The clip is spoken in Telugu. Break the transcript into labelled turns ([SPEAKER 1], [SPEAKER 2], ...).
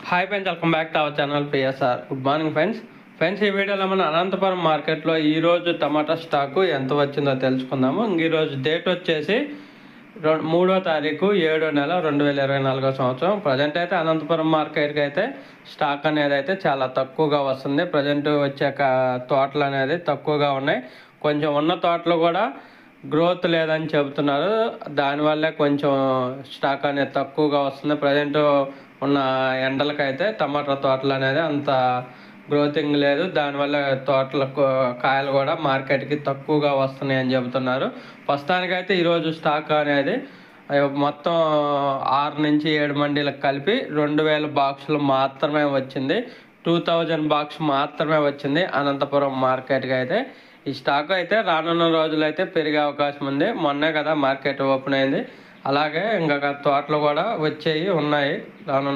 [SPEAKER 1] Hi friends, welcome back to our channel PSR. Good morning friends ఈ వీడియోలో మన అనంతపురం మార్కెట్లో ఈరోజు టమాటా స్టాకు ఎంత వచ్చిందో తెలుసుకుందాము. ఈరోజు డేట్ వచ్చేసి 3వ తారీఖు 7వ నెల 2024 సంవత్సరం. ప్రజెంట్ అయితే అనంతపురం మార్కెట్కి అయితే స్టాక్ అనేది అయితే చాలా తక్కువగా వస్తుంది. ప్రజెంట్ వచ్చే తోటలు అనేది తక్కువగా ఉన్నాయి. కొంచెం ఉన్న తోటలు కూడా గ్రోత్ లేదని చెబుతున్నారు. దానివల్లే కొంచెం స్టాక్ అనేది తక్కువగా వస్తుంది. ప్రజెంట్ ఉన్న ఎండలకైతే టమాటా తోటలు అనేది అంత గ్రోతింగ్ లేదు. దానివల్ల తోటలకు కాయలు కూడా మార్కెట్కి తక్కువగా వస్తున్నాయి అని చెబుతున్నారు. ప్రస్తుతానికైతే ఈరోజు స్టాక్ అనేది మొత్తం 6 నుంచి 7 మండీలకు కలిపి 2000 బాక్సులు మాత్రమే వచ్చింది. 2000 బాక్స్ మాత్రమే వచ్చింది అనంతపురం మార్కెట్కి అయితే. ఈ స్టాక్ అయితే రానున్న రోజులు అయితే పెరిగే అవకాశం ఉంది. మొన్నే కదా మార్కెట్ ఓపెన్ అయింది. అలాగే ఇంకా తోటలు కూడా వచ్చేవి ఉన్నాయి రానున్న